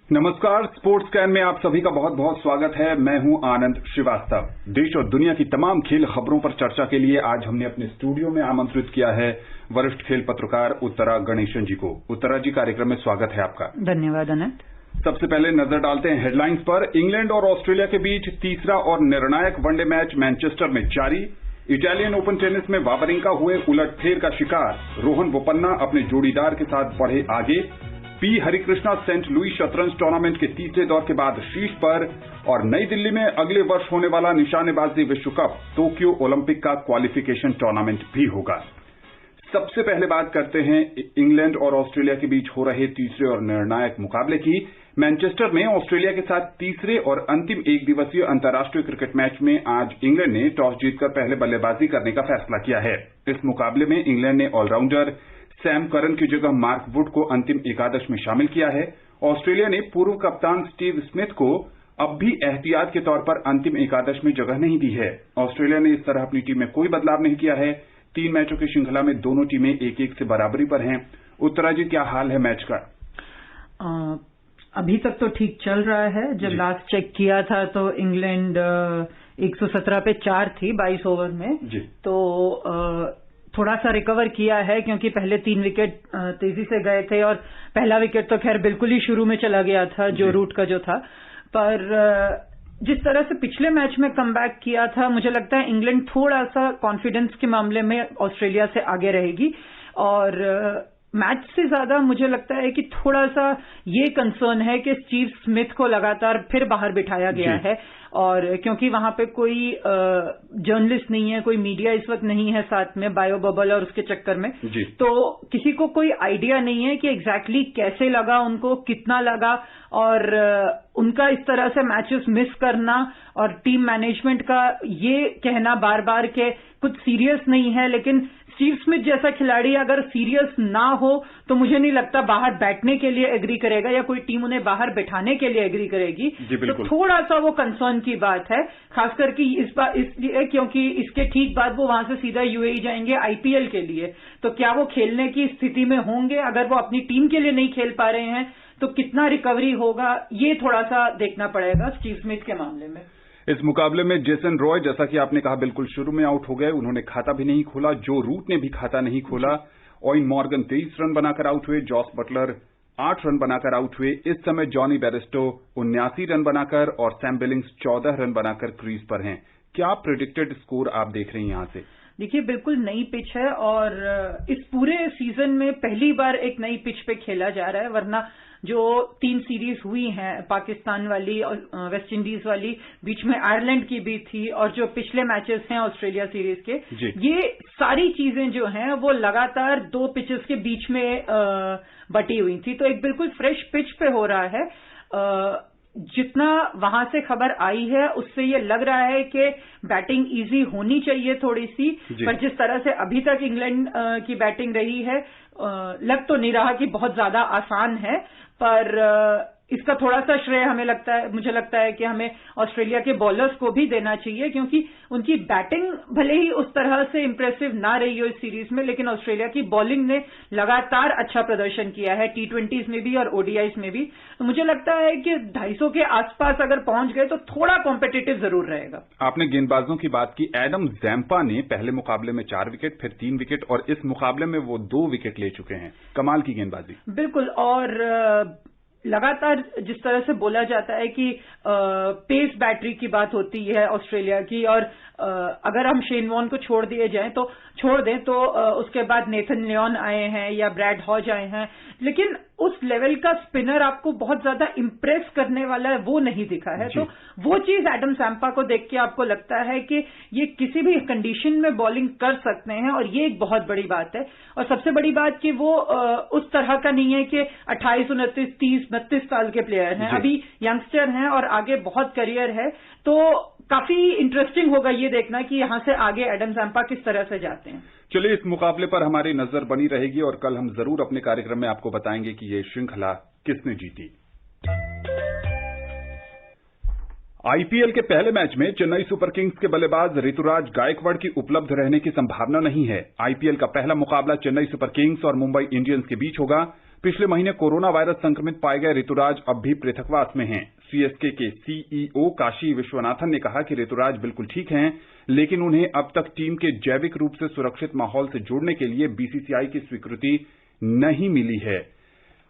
नमस्कार, sports can में आप सभी का बहुत बहुत स्वागत है। मैं हूं आनंद श्रीवास्तव। देश और दुनिया की तमाम खेल खबरों पर चर्चा के लिए आज हमने अपने स्टूडियो में आमंत्रित किया है वरिष्ठ खेल पत्रकार उत्तरा गणेशन जी को। उत्तरा जी, कार्यक्रम में स्वागत है आपका। धन्यवाद आनंद। सबसे पहले नजर डालते हैं हेडलाइंस पर। इंग्लैंड और ऑस्ट्रेलिया के बीच तीसरा और निर्णायक वनडे मैच मैनचेस्टर में जारी। इटालियन ओपन टेनिस में वावरिंका हुए उलटफेर का शिकार। रोहन बोपन्ना अपने जोड़ीदार के साथ बढ़े आगे। पी हरिकृष्णा सेंट लुई शतरंज टूर्नामेंट के तीसरे दौर के बाद शीर्ष पर। और नई दिल्ली में अगले वर्ष होने वाला निशानेबाजी विश्व कप टोक्यो ओलंपिक का क्वालिफिकेशन टूर्नामेंट भी होगा। सबसे पहले बात करते हैं इंग्लैंड और ऑस्ट्रेलिया के बीच हो रहे तीसरे और निर्णायक मुकाबले की। मैनचेस्टर में ऑस्ट्रेलिया के साथ तीसरे और अंतिम एक दिवसीय अंतर्राष्ट्रीय क्रिकेट मैच में आज इंग्लैंड ने टॉस जीतकर पहले बल्लेबाजी करने का फैसला किया है। इस मुकाबले में इंग्लैंड ने ऑलराउंडर सैम करन की जगह मार्क वुड को अंतिम एकादश में शामिल किया है। ऑस्ट्रेलिया ने पूर्व कप्तान स्टीव स्मिथ को अब भी एहतियात के तौर पर अंतिम एकादश में जगह नहीं दी है। ऑस्ट्रेलिया ने इस तरह अपनी टीम में कोई बदलाव नहीं किया है। 3 मैचों की श्रृंखला में दोनों टीमें 1-1 से बराबरी पर हैं। उत्तरा जी, क्या हाल है मैच का? अभी तक तो ठीक चल रहा है। जब लास्ट चेक किया था तो इंग्लैंड 117 पे 4 थी 22 ओवर में। तो थोड़ा सा रिकवर किया है क्योंकि पहले 3 विकेट तेजी से गए थे और पहला विकेट तो खैर बिल्कुल ही शुरू में चला गया था जो रूट का जो था। पर जिस तरह से पिछले मैच में कमबैक किया था, मुझे लगता है इंग्लैंड थोड़ा सा कॉन्फिडेंस के मामले में ऑस्ट्रेलिया से आगे रहेगी। और मैच से ज्यादा मुझे लगता है कि थोड़ा सा ये कंसर्न है कि स्टीव स्मिथ को लगातार फिर बाहर बिठाया गया है। और क्योंकि वहां पे कोई जर्नलिस्ट नहीं है, कोई मीडिया इस वक्त नहीं है साथ में, बायो बबल और उसके चक्कर में, तो किसी को कोई आइडिया नहीं है कि एग्जैक्टली कैसे लगा उनको, कितना लगा। और उनका इस तरह से मैचेस मिस करना और टीम मैनेजमेंट का ये कहना बार बार के कुछ सीरियस नहीं है, लेकिन स्टीव स्मिथ जैसा खिलाड़ी अगर सीरियस ना हो तो मुझे नहीं लगता बाहर बैठने के लिए एग्री करेगा या कोई टीम उन्हें बाहर बैठाने के लिए एग्री करेगी। तो थोड़ा सा वो कंसर्न की बात है, खासकर कि इस बार इसलिए क्योंकि इसके ठीक बाद वो वहां से सीधा यूएई जाएंगे आईपीएल के लिए। तो क्या वो खेलने की स्थिति में होंगे? अगर वो अपनी टीम के लिए नहीं खेल पा रहे हैं तो कितना रिकवरी होगा, ये थोड़ा सा देखना पड़ेगा स्टीव स्मिथ के मामले में। इस मुकाबले में जेसन रॉय, जैसा कि आपने कहा, बिल्कुल शुरू में आउट हो गए। उन्होंने खाता भी नहीं खोला। जो रूट ने भी खाता नहीं खोला। ओइन मॉर्गन 23 रन बनाकर आउट हुए। जॉस बटलर 8 रन बनाकर आउट हुए। इस समय जॉनी बेरेस्टो 79 रन बनाकर और सैम बिलिंग्स 14 रन बनाकर क्रीज पर हैं। क्या प्रेडिक्टेड स्कोर आप देख रहे हैं यहां से? देखिए, बिल्कुल नई पिच है और इस पूरे सीजन में पहली बार एक नई पिच पे खेला जा रहा है। वरना जो 3 सीरीज हुई हैं, पाकिस्तान वाली और वेस्ट इंडीज वाली, बीच में आयरलैंड की भी थी, और जो पिछले मैचेस हैं ऑस्ट्रेलिया सीरीज के, ये सारी चीजें जो हैं वो लगातार 2 पिचेस के बीच में बटी हुई थी। तो एक बिल्कुल फ्रेश पिच पे हो रहा है। जितना वहां से खबर आई है उससे ये लग रहा है कि बैटिंग इजी होनी चाहिए थोड़ी सी, पर जिस तरह से अभी तक इंग्लैंड की बैटिंग रही है, लग तो नहीं रहा कि बहुत ज्यादा आसान है। पर इसका थोड़ा सा श्रेय मुझे लगता है कि हमें ऑस्ट्रेलिया के बॉलर्स को भी देना चाहिए, क्योंकि उनकी बैटिंग भले ही उस तरह से इंप्रेसिव ना रही हो इस सीरीज में, लेकिन ऑस्ट्रेलिया की बॉलिंग ने लगातार अच्छा प्रदर्शन किया है, T20s में भी और ODIs में भी। तो मुझे लगता है कि 250 के आसपास अगर पहुंच गए तो थोड़ा कॉम्पिटिटिव जरूर रहेगा। आपने गेंदबाजों की बात की। एडम जैम्पा ने पहले मुकाबले में 4 विकेट, फिर 3 विकेट, और इस मुकाबले में वो 2 विकेट ले चुके हैं। कमाल की गेंदबाजी। बिल्कुल। और लगातार जिस तरह से बोला जाता है कि पेस बैटरी की बात होती है ऑस्ट्रेलिया की, और अगर हम शेन वॉर्न को छोड़ दें तो उसके बाद नेथन लियोन आए हैं या ब्रैड हॉज आए हैं, लेकिन उस लेवल का स्पिनर आपको बहुत ज्यादा इंप्रेस करने वाला है वो नहीं दिखा है। तो वो चीज एडम जैम्पा को देख के आपको लगता है कि ये किसी भी कंडीशन में बॉलिंग कर सकते हैं, और ये एक बहुत बड़ी बात है। और सबसे बड़ी बात कि वो उस तरह का नहीं है कि 28, 29, 30, 32 साल के प्लेयर हैं, अभी यंगस्टर हैं और आगे बहुत करियर है। तो काफी इंटरेस्टिंग होगा ये देखना कि यहां से आगे एडम जैम्पा किस तरह से जाते हैं। चलिए, इस मुकाबले पर हमारी नजर बनी रहेगी और कल हम जरूर अपने कार्यक्रम में आपको बताएंगे कि ये श्रृंखला किसने जीती। आईपीएल के पहले मैच में चेन्नई सुपर किंग्स के बल्लेबाज ऋतुराज गायकवाड़ की उपलब्ध रहने की संभावना नहीं है। आईपीएल का पहला मुकाबला चेन्नई सुपर किंग्स और मुंबई इंडियंस के बीच होगा। पिछले महीने कोरोना वायरस संक्रमित पाए गए ऋतुराज अब भी पृथकवास में हैं। सीएसके के सीईओ काशी विश्वनाथन ने कहा कि ऋतुराज बिल्कुल ठीक हैं, लेकिन उन्हें अब तक टीम के जैविक रूप से सुरक्षित माहौल से जोड़ने के लिए बीसीसीआई की स्वीकृति नहीं मिली है।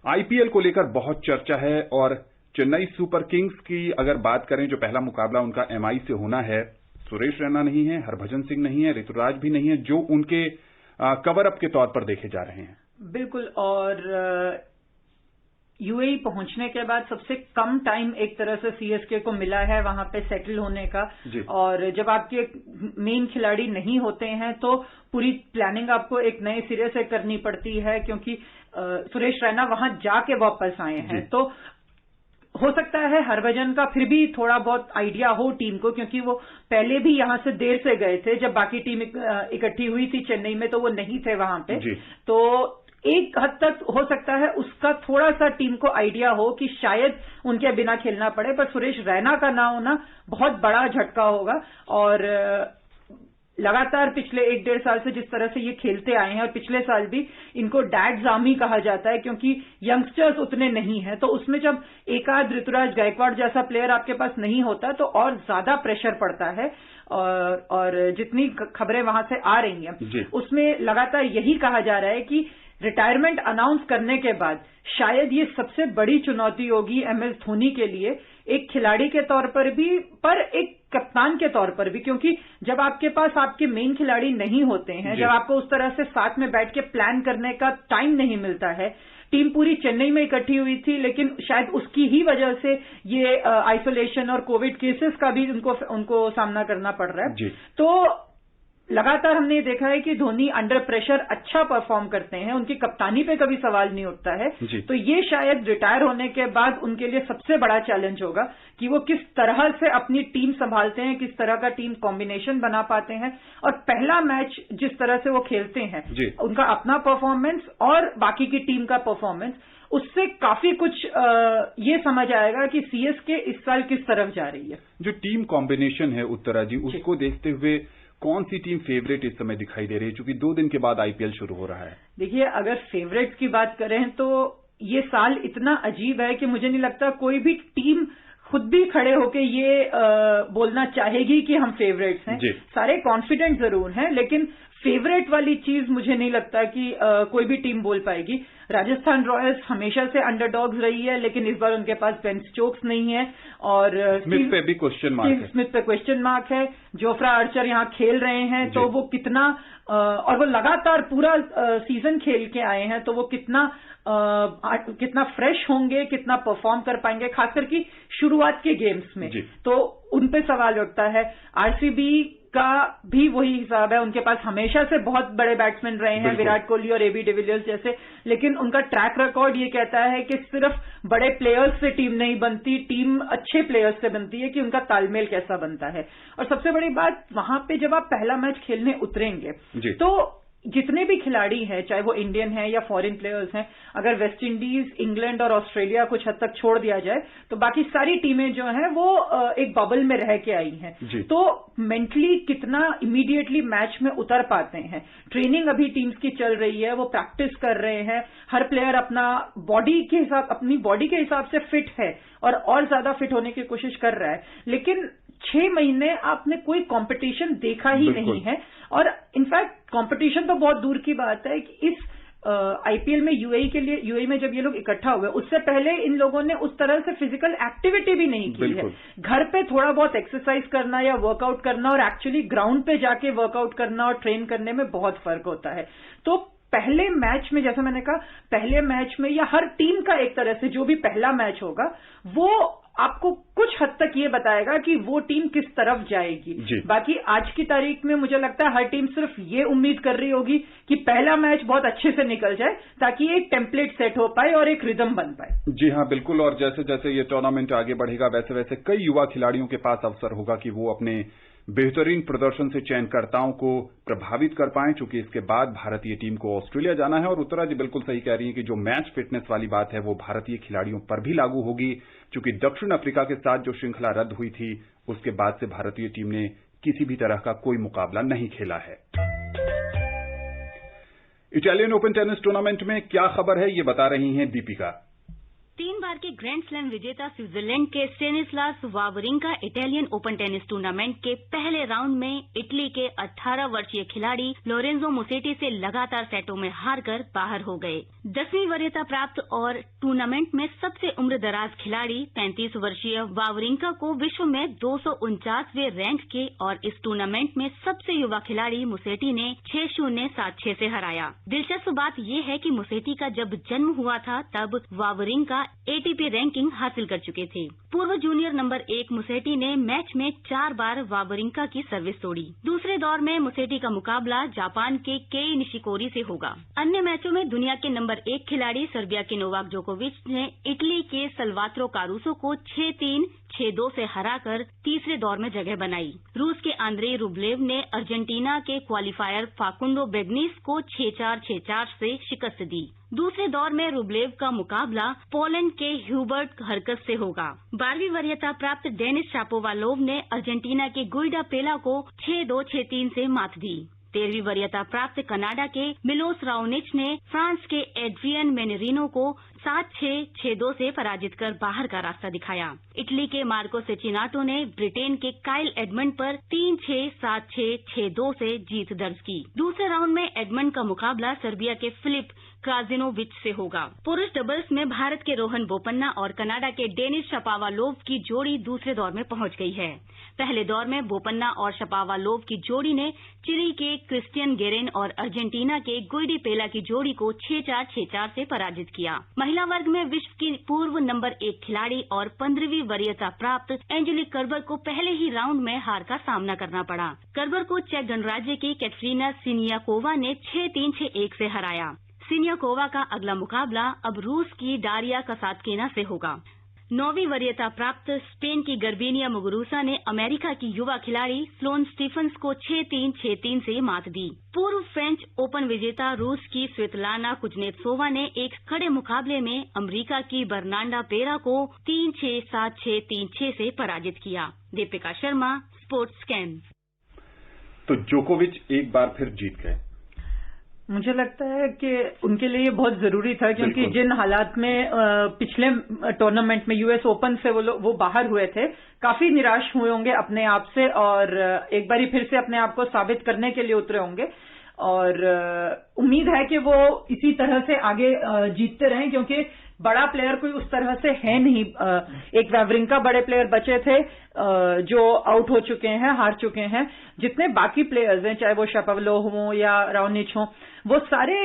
आईपीएल को लेकर बहुत चर्चा है और चेन्नई सुपर किंग्स की अगर बात करें, जो पहला मुकाबला उनका एमआई से होना है, सुरेश रैना नहीं है, हरभजन सिंह नहीं है, ऋतुराज भी नहीं है, जो उनके कवर अप के तौर पर देखे जा रहे हैं। बिल्कुल। और यूएई पहुंचने के बाद सबसे कम टाइम एक तरह से सीएसके को मिला है वहां पे सेटल होने का। और जब आपके मेन खिलाड़ी नहीं होते हैं तो पूरी प्लानिंग आपको एक नए सिरे से करनी पड़ती है, क्योंकि सुरेश रैना वहां जाके वापस आए हैं। तो हो सकता है हरभजन का फिर भी थोड़ा बहुत आइडिया हो टीम को, क्योंकि वो पहले भी यहां से देर से गए थे। जब बाकी टीम इकट्ठी हुई थी चेन्नई में तो वो नहीं थे वहां पे। तो एक हद तक हो सकता है उसका थोड़ा सा टीम को आइडिया हो कि शायद उनके बिना खेलना पड़े, पर सुरेश रैना का ना होना बहुत बड़ा झटका होगा। और लगातार पिछले 1-1.5 साल से जिस तरह से ये खेलते आए हैं, और पिछले साल भी इनको डैड्स आर्मी कहा जाता है, क्योंकि यंगस्टर्स उतने नहीं हैं। तो उसमें जब एक आध ऋतुराज गायकवाड़ जैसा प्लेयर आपके पास नहीं होता तो और ज्यादा प्रेशर पड़ता है। और जितनी खबरें वहां से आ रही हैं उसमें लगातार यही कहा जा रहा है कि रिटायरमेंट अनाउंस करने के बाद शायद ये सबसे बड़ी चुनौती होगी एमएस धोनी के लिए, एक खिलाड़ी के तौर पर भी, पर एक कप्तान के तौर पर भी। क्योंकि जब आपके पास आपके मेन खिलाड़ी नहीं होते हैं, जब आपको उस तरह से साथ में बैठ के प्लान करने का टाइम नहीं मिलता है। टीम पूरी चेन्नई में इकट्ठी हुई थी, लेकिन शायद उसकी ही वजह से ये आइसोलेशन और कोविड केसेस का भी उनको सामना करना पड़ रहा है। तो लगातार हमने ये देखा है कि धोनी अंडर प्रेशर अच्छा परफॉर्म करते हैं, उनकी कप्तानी पे कभी सवाल नहीं उठता है। तो ये शायद रिटायर होने के बाद उनके लिए सबसे बड़ा चैलेंज होगा कि वो किस तरह से अपनी टीम संभालते हैं, किस तरह का टीम कॉम्बिनेशन बना पाते हैं। और पहला मैच जिस तरह से वो खेलते हैं, उनका अपना परफॉर्मेंस और बाकी की टीम का परफॉर्मेंस, उससे काफी कुछ ये समझ आएगा कि सीएसके इस साल किस तरफ जा रही है। जो टीम कॉम्बिनेशन है उत्तरा जी, उसको देखते हुए कौन सी टीम फेवरेट इस समय दिखाई दे रही है, क्योंकि 2 दिन के बाद आईपीएल शुरू हो रहा है? देखिए, अगर फेवरेट की बात करें तो ये साल इतना अजीब है कि मुझे नहीं लगता कोई भी टीम खुद भी खड़े होके ये बोलना चाहेगी कि हम फेवरेट्स हैं। सारे कॉन्फिडेंट जरूर हैं, लेकिन फेवरेट वाली चीज मुझे नहीं लगता कि कोई भी टीम बोल पाएगी। राजस्थान रॉयल्स हमेशा से अंडरडॉग्स रही है, लेकिन इस बार उनके पास बेन स्टोक्स नहीं है और स्मिथ पे भी क्वेश्चन मार्क है। स्मिथ पे क्वेश्चन मार्क है। जोफ्रा आर्चर यहाँ खेल रहे हैं, तो वो कितना और वो लगातार पूरा सीजन खेल के आए हैं, तो वो कितना फ्रेश होंगे, कितना परफॉर्म कर पाएंगे, खासकर की शुरुआत के गेम्स में। तो उन पे सवाल उठता है। आरसीबी का भी वही हिसाब है, उनके पास हमेशा से बहुत बड़े बैट्समैन रहे हैं, विराट कोहली और एबी डिविलियर्स जैसे, लेकिन उनका ट्रैक रिकॉर्ड ये कहता है कि सिर्फ बड़े प्लेयर्स से टीम नहीं बनती, टीम अच्छे प्लेयर्स से बनती है कि उनका तालमेल कैसा बनता है। और सबसे बड़ी बात, वहां पे जब आप पहला मैच खेलने उतरेंगे तो जितने भी खिलाड़ी हैं, चाहे वो इंडियन हैं या फॉरेन प्लेयर्स हैं, अगर वेस्ट इंडीज, इंग्लैंड और ऑस्ट्रेलिया कुछ हद तक छोड़ दिया जाए तो बाकी सारी टीमें जो हैं वो एक बबल में रह के आई हैं। तो मेंटली कितना इमीडिएटली मैच में उतर पाते हैं। ट्रेनिंग अभी टीम्स की चल रही है, वो प्रैक्टिस कर रहे हैं, हर प्लेयर अपनी बॉडी के हिसाब से फिट है और ज्यादा फिट होने की कोशिश कर रहा है। लेकिन 6 महीने आपने कोई कंपटीशन देखा ही नहीं है, और इनफैक्ट कंपटीशन तो बहुत दूर की बात है कि इस आईपीएल में यूएई में जब ये लोग इकट्ठा हुए, उससे पहले इन लोगों ने उस तरह से फिजिकल एक्टिविटी भी नहीं की है। घर पे थोड़ा बहुत एक्सरसाइज करना या वर्कआउट करना और एक्चुअली ग्राउंड पे जाके वर्कआउट करना और ट्रेन करने में बहुत फर्क होता है। तो पहले मैच में, जैसा मैंने कहा, पहले मैच में या हर टीम का एक तरह से जो भी पहला मैच होगा वो आपको कुछ हद तक ये बताएगा कि वो टीम किस तरफ जाएगी। बाकी आज की तारीख में मुझे लगता है हर टीम सिर्फ ये उम्मीद कर रही होगी कि पहला मैच बहुत अच्छे से निकल जाए, ताकि एक टेम्पलेट सेट हो पाए और एक रिदम बन पाए। जी हाँ, बिल्कुल। और जैसे जैसे ये टूर्नामेंट आगे बढ़ेगा, वैसे वैसे कई युवा खिलाड़ियों के पास अवसर होगा कि वो अपने बेहतरीन प्रदर्शन से चयनकर्ताओं को प्रभावित कर पाएं, चूंकि इसके बाद भारतीय टीम को ऑस्ट्रेलिया जाना है। और उत्तरा जी बिल्कुल सही कह रही हैं कि जो मैच फिटनेस वाली बात है वो भारतीय खिलाड़ियों पर भी लागू होगी, चूंकि दक्षिण अफ्रीका के साथ जो श्रृंखला रद्द हुई थी उसके बाद से भारतीय टीम ने किसी भी तरह का कोई मुकाबला नहीं खेला है। इटालियन ओपन टेनिस टूर्नामेंट में क्या खबर है, ये बता रही हैं दीपिका। 3 बार के ग्रैंड स्लैम विजेता स्विट्जरलैंड के Stanislas Wawrinka Italian Open tennis tournament के पहले राउंड में इटली के 18 वर्षीय खिलाड़ी लोरेंजो मुसेटी से लगातार सेटों में हारकर बाहर हो गए। 10वीं वरीयता प्राप्त और टूर्नामेंट में सबसे उम्रदराज खिलाड़ी 35 वर्षीय वावरिंका को विश्व में 249वें रैंक के और इस टूर्नामेंट में सबसे युवा खिलाड़ी मुसेटी ने 6-0, 7-6 से हराया। दिलचस्प बात यह है कि मुसेटी का जब जन्म हुआ था तब वावरिंका एटीपी रैंकिंग हासिल कर चुके थे। पूर्व जूनियर नंबर 1 मुसेटी ने मैच में 4 बार वावरिंका की सर्विस तोड़ी। दूसरे दौर में मुसेटी का मुकाबला जापान के केई निशिकोरी से होगा। अन्य मैचों में दुनिया के नंबर 1 खिलाड़ी सर्बिया के नोवाक जोकोविच ने इटली के सल्वात्रो कारूसो को 6-3, 6-2 से हराकर तीसरे दौर में जगह बनाई। रूस के आंद्रेई रूबलेव ने अर्जेंटीना के क्वालिफायर फाकुंडो बेगनिस को 6-4, 6-4 से शिकस्त दी। दूसरे दौर में रूबलेव का मुकाबला पोलैंड के ह्यूबर्ट हरकस से होगा। 12वीं वरीयता प्राप्त डेनिस शापोवालोव ने अर्जेंटीना के गुइडा पेला को 6-2, 6-3 से मात दी। 13वीं वरीयता प्राप्त कनाडा के मिलोस राओनिच ने फ्रांस के एड्रियन मेनेरिनो को 7-6, 6-2 से पराजित कर बाहर का रास्ता दिखाया। इटली के मार्को सेचिनाटो ने ब्रिटेन के काइल एडमंड पर 3-6, 7-6, 6-2 से जीत दर्ज की। दूसरे राउंड में एडमंड का मुकाबला सर्बिया के फिलिप क्राजिनोविच से होगा। पुरुष डबल्स में भारत के रोहन बोपन्ना और कनाडा के डेनिस शापोवालोव की जोड़ी दूसरे दौर में पहुंच गई है। पहले दौर में बोपन्ना और शापोवालोव की जोड़ी ने चिली के क्रिस्टियन गेरेन और अर्जेंटीना के गुइडी पेला की जोड़ी को 6-4, 6-4 से पराजित किया। महिला वर्ग में विश्व की पूर्व नंबर 1 खिलाड़ी और 15वीं वरीयता प्राप्त एंजेलिक कर्बर को पहले ही राउंड में हार का सामना करना पड़ा। कर्बर को चेक गणराज्य की कैटरीना सिनियाकोवा ने 6-3, 6-1 से हराया। सिनियाकोवा का अगला मुकाबला अब रूस की डारिया कसातकीना से होगा। 9वीं वरीयता प्राप्त स्पेन की गर्बिनिया मुगुरुसा ने अमेरिका की युवा खिलाड़ी स्लोन स्टीफन्स को 6-3, 6-3 से मात दी। पूर्व फ्रेंच ओपन विजेता रूस की स्वेतलाना कुजनेत्सोवा ने एक कड़े मुकाबले में अमेरिका की बर्नांडा पेरा को 3-6, 7-6, 3-6 से पराजित किया। Deepika Sharma, sports scan. तो जोकोविच एक बार फिर जीत गए। मुझे लगता है कि उनके लिए बहुत जरूरी था, क्योंकि जिन हालात में पिछले टूर्नामेंट में यूएस ओपन से वो बाहर हुए थे, काफी निराश हुए होंगे अपने आप से और एक बारी फिर से अपने आप को साबित करने के लिए उतरे होंगे। और उम्मीद है कि वो इसी तरह से आगे जीतते रहें, क्योंकि बड़ा प्लेयर कोई उस तरह से है नहीं। एक वावरिंका बड़े प्लेयर बचे थे जो आउट हो चुके हैं, हार चुके हैं। जितने बाकी प्लेयर्स हैं, चाहे वो शापोवालोव हों या राओनिच हों, वो सारे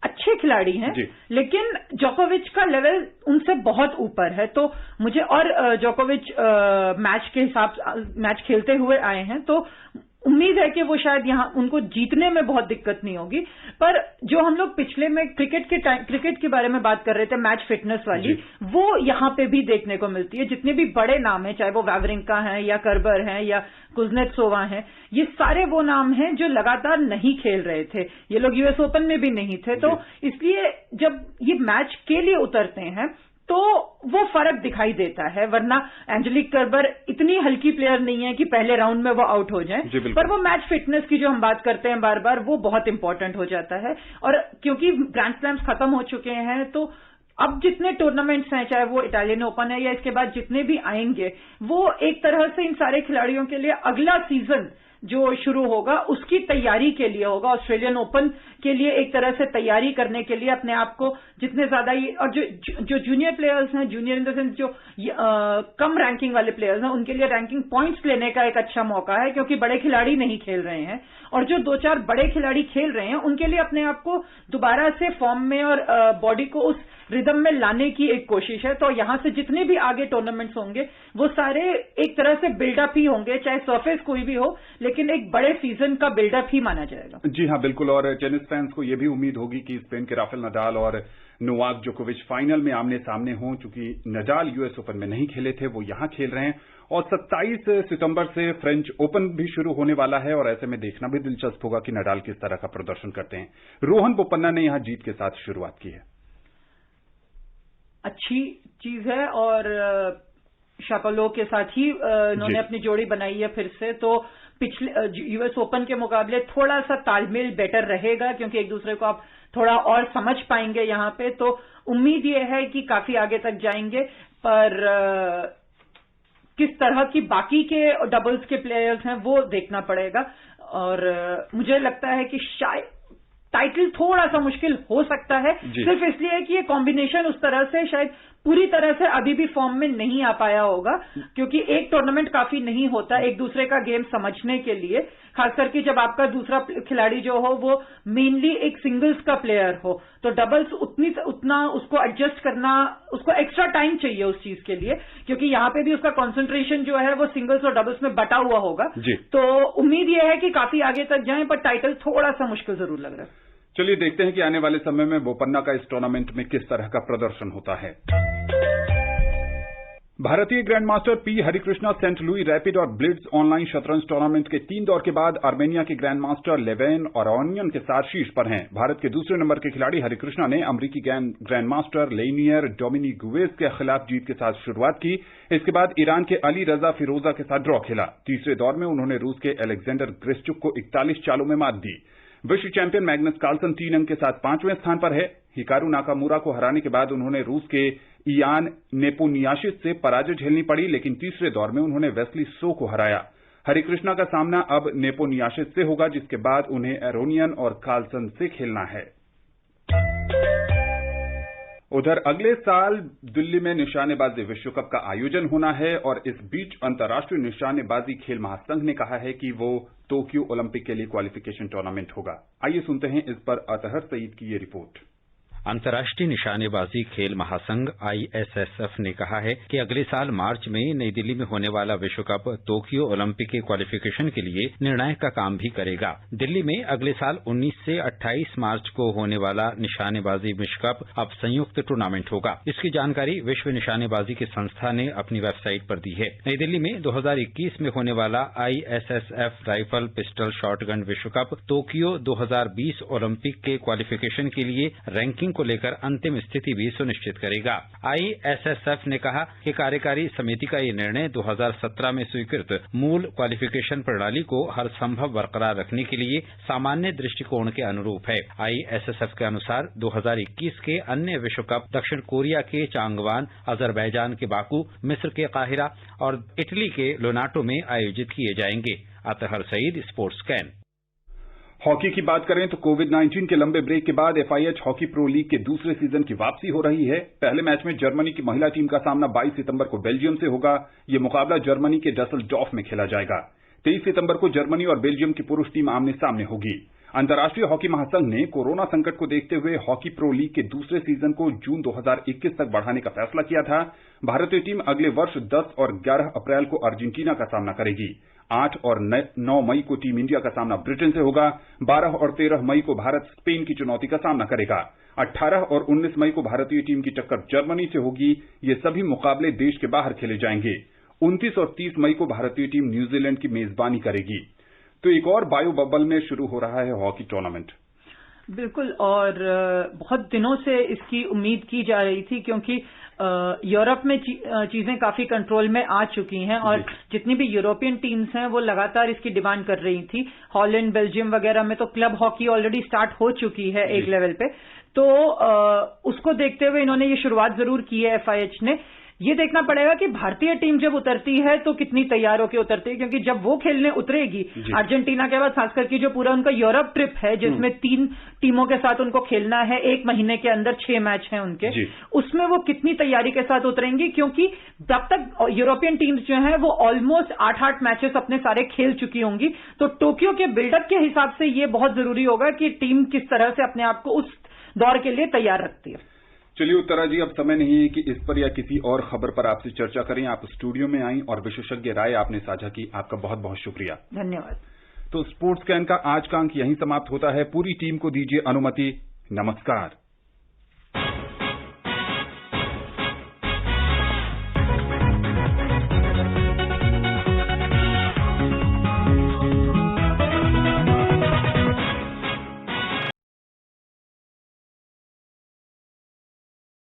अच्छे खिलाड़ी हैं, लेकिन जोकोविच का लेवल उनसे बहुत ऊपर है। तो मुझे और जोकोविच मैच खेलते हुए आए हैं, तो उम्मीद है कि वो शायद यहाँ उनको जीतने में बहुत दिक्कत नहीं होगी। पर जो हम लोग पिछले में क्रिकेट के बारे में बात कर रहे थे, मैच फिटनेस वाली, वो यहाँ पे भी देखने को मिलती है। जितने भी बड़े नाम हैं, चाहे वो वावरिंका हैं या कर्बर हैं या कुजनेत्सोवा हैं, ये सारे वो नाम हैं जो लगातार नहीं खेल रहे थे। ये लोग यूएस ओपन में भी नहीं थे, तो इसलिए जब ये मैच के लिए उतरते हैं तो वो फर्क दिखाई देता है। वरना एंजेलिक कर्बर इतनी हल्की प्लेयर नहीं है कि पहले राउंड में वो आउट हो जाए, पर वो मैच फिटनेस की जो हम बात करते हैं बार बार, वो बहुत इंपॉर्टेंट हो जाता है। और क्योंकि ग्रैंड स्लैम्स खत्म हो चुके हैं, तो अब जितने टूर्नामेंट्स हैं, चाहे वो इटालियन ओपन है या इसके बाद जितने भी आएंगे, वो एक तरह से इन सारे खिलाड़ियों के लिए अगला सीजन जो शुरू होगा उसकी तैयारी के लिए होगा। ऑस्ट्रेलियन ओपन के लिए एक तरह से तैयारी करने के लिए अपने आप को जितने ज्यादा ही, और जो जूनियर प्लेयर्स हैं, जूनियर इन द सेंस जो कम रैंकिंग वाले प्लेयर्स हैं, उनके लिए रैंकिंग पॉइंट्स लेने का एक अच्छा मौका है, क्योंकि बड़े खिलाड़ी नहीं खेल रहे हैं। और जो 2-4 बड़े खिलाड़ी खेल रहे हैं, उनके लिए अपने आप को दोबारा से फॉर्म में और बॉडी को उस रिदम में लाने की एक कोशिश है। तो यहां से जितने भी आगे टूर्नामेंट्स होंगे, वो सारे एक तरह से बिल्डअप ही होंगे, चाहे सरफेस कोई भी हो, लेकिन एक बड़े सीजन का बिल्डअप ही माना जाएगा। जी हाँ, बिल्कुल। और टेनिस फैंस को यह भी उम्मीद होगी कि स्पेन के राफेल नडाल और नोवाक जोकोविच फाइनल में आमने सामने हों। चूंकि नडाल यूएस ओपन में नहीं खेले थे, वो यहां खेल रहे हैं। और 27 सितंबर से फ्रेंच ओपन भी शुरू होने वाला है, और ऐसे में देखना भी दिलचस्प होगा कि नडाल किस तरह का प्रदर्शन करते हैं। रोहन बोपन्ना ने यहां जीत के साथ शुरुआत की है। अच्छी चीज है, और शापोवालोव के साथ ही उन्होंने अपनी जोड़ी बनाई है फिर से। तो पिछले यूएस ओपन के मुकाबले थोड़ा सा तालमेल बेटर रहेगा, क्योंकि एक दूसरे को आप थोड़ा और समझ पाएंगे यहाँ पे। तो उम्मीद ये है कि काफी आगे तक जाएंगे, पर किस तरह की बाकी के डबल्स के प्लेयर्स हैं वो देखना पड़ेगा। और मुझे लगता है कि शायद टाइटल थोड़ा सा मुश्किल हो सकता है, सिर्फ इसलिए कि ये कॉम्बिनेशन उस तरह से शायद पूरी तरह से अभी भी फॉर्म में नहीं आ पाया होगा, क्योंकि एक टूर्नामेंट काफी नहीं होता एक दूसरे का गेम समझने के लिए, खास करके जब आपका दूसरा खिलाड़ी जो हो वो मेनली एक सिंगल्स का प्लेयर हो। तो डबल्स उतना उसको एडजस्ट करना, उसको एक्स्ट्रा टाइम चाहिए उस चीज के लिए, क्योंकि यहाँ पे भी उसका कंसंट्रेशन जो है वो सिंगल्स और डबल्स में बटा हुआ होगा। तो उम्मीद ये है कि काफी आगे तक जाएं, पर टाइटल थोड़ा सा मुश्किल जरूर लग रहा है। चलिए देखते हैं कि आने वाले समय में बोपन्ना का इस टूर्नामेंट में किस तरह का प्रदर्शन होता है। भारतीय grandmaster P Harikrishna Saint Louis rapid और ब्लिट्ज ऑनलाइन शतरंज टूर्नामेंट के 3 दौर के बाद आर्मेनिया के ग्रैंड मास्टर लेवेन ओरोनियन के साथ शीर्ष पर हैं। भारत के दूसरे नंबर के खिलाड़ी हरिकृष्णा ने अमरीकी ग्रैंड मास्टर लेनियर डोमिनिक गुवेज के खिलाफ जीत के साथ शुरुआत की। इसके बाद ईरान के अली रजा फिरोजा के साथ ड्रॉ खेला। तीसरे दौर में उन्होंने रूस के अलेक्जेंडर ग्रिश्चुक को 41 चालों में मात दी। विश्व चैंपियन मैग्नस कार्लसन 3 अंक के साथ 5वें स्थान पर है। हिकारू नाकामुरा को हराने के बाद उन्होंने रूस के इयान नेपोनियाशिस से पराजय झेलनी पड़ी, लेकिन तीसरे दौर में उन्होंने वेस्ली सो को हराया। हरिकृष्णा का सामना अब नेपोनियाशिस से होगा, जिसके बाद उन्हें एरोनियन और कार्लसन से खेलना है। उधर अगले साल दिल्ली में निशानेबाजी विश्व कप का आयोजन होना है और इस बीच अंतर्राष्ट्रीय निशानेबाजी खेल महासंघ ने कहा है कि वो टोक्यो ओलंपिक के लिए क्वालिफिकेशन टूर्नामेंट होगा। आइए सुनते हैं इस पर अतहर सईद की ये रिपोर्ट। अंतर्राष्ट्रीय निशानेबाजी खेल महासंघ ISSF ने कहा है कि अगले साल मार्च में नई दिल्ली में होने वाला विश्व कप टोक्यो ओलंपिक के क्वालिफिकेशन के लिए निर्णायक का काम भी करेगा। दिल्ली में अगले साल 19 से 28 मार्च को होने वाला निशानेबाजी विश्व कप अब संयुक्त टूर्नामेंट होगा। इसकी जानकारी विश्व निशानेबाजी की संस्था ने अपनी वेबसाइट पर दी है। नई दिल्ली में 2021 में होने वाला ISSF राइफल पिस्टल शॉटगन विश्व कप टोक्यो 2020 ओलंपिक के क्वालिफिकेशन के लिए रैंकिंग को लेकर अंतिम स्थिति भी सुनिश्चित करेगा। ISSF ने कहा कि कार्यकारी समिति का ये निर्णय 2017 में स्वीकृत मूल क्वालिफिकेशन प्रणाली को हर संभव बरकरार रखने के लिए सामान्य दृष्टिकोण के अनुरूप है। ISSF के अनुसार 2021 के अन्य विश्व कप दक्षिण कोरिया के चांगवान, अजरबैजान के बाकू, मिस्र के काहिरा और इटली के लोनाटो में आयोजित किए जाएंगे। अतहर सईद, स्पोर्ट्स कैन। हॉकी की बात करें तो कोविड-19 के लंबे ब्रेक के बाद FIH हॉकी प्रो लीग के दूसरे सीजन की वापसी हो रही है। पहले मैच में जर्मनी की महिला टीम का सामना 22 सितंबर को बेल्जियम से होगा। ये मुकाबला जर्मनी के डसलडॉर्फ में खेला जाएगा। 23 सितंबर को जर्मनी और बेल्जियम की पुरुष टीम आमने सामने होगी। अंतर्राष्ट्रीय हॉकी महासंघ ने कोरोना संकट को देखते हुए हॉकी प्रो लीग के दूसरे सीजन को जून 2021 तक बढ़ाने का फैसला किया था। भारतीय टीम अगले वर्ष 10 और 11 अप्रैल को अर्जेंटीना का सामना करेगी। 8 और 9 मई को टीम इंडिया का सामना ब्रिटेन से होगा। 12 और 13 मई को भारत स्पेन की चुनौती का सामना करेगा। 18 और 19 मई को भारतीय टीम की टक्कर जर्मनी से होगी। ये सभी मुकाबले देश के बाहर खेले जाएंगे। 29 और 30 मई को भारतीय टीम न्यूजीलैंड की मेजबानी करेगी। तो एक और बायो बबल में शुरू हो रहा है हॉकी टूर्नामेंट। बिल्कुल, और बहुत दिनों से इसकी उम्मीद की जा रही थी, क्योंकि यूरोप में चीजें काफी कंट्रोल में आ चुकी हैं और जितनी भी यूरोपियन टीम्स हैं वो लगातार इसकी डिमांड कर रही थी। हॉलैंड, बेल्जियम वगैरह में तो क्लब हॉकी ऑलरेडी स्टार्ट हो चुकी है एक लेवल पे, तो उसको देखते हुए इन्होंने ये शुरुआत जरूर की है FIH ने। ये देखना पड़ेगा कि भारतीय टीम जब उतरती है तो कितनी तैयार होकर उतरती है, क्योंकि जब वो खेलने उतरेगी अर्जेंटीना के बाद, खासकर की जो पूरा उनका यूरोप ट्रिप है जिसमें 3 टीमों के साथ उनको खेलना है, 1 महीने के अंदर 6 मैच हैं उनके, उसमें वो कितनी तैयारी के साथ उतरेंगी, क्योंकि जब तक यूरोपियन टीम्स जो हैं वो ऑलमोस्ट 8-8 मैचेस अपने सारे खेल चुकी होंगी। तो टोक्यो के बिल्डअप के हिसाब से ये बहुत जरूरी होगा कि टीम किस तरह से अपने आप को उस दौर के लिए तैयार रखती है। चलिए उत्तरा जी, अब समय नहीं है कि इस पर या किसी और खबर पर आपसे चर्चा करें। आप स्टूडियो में आई और विशेषज्ञ राय आपने साझा की, आपका बहुत बहुत शुक्रिया। धन्यवाद। तो स्पोर्ट्स कैन का आज का अंक यहीं समाप्त होता है। पूरी टीम को दीजिए अनुमति। नमस्कार।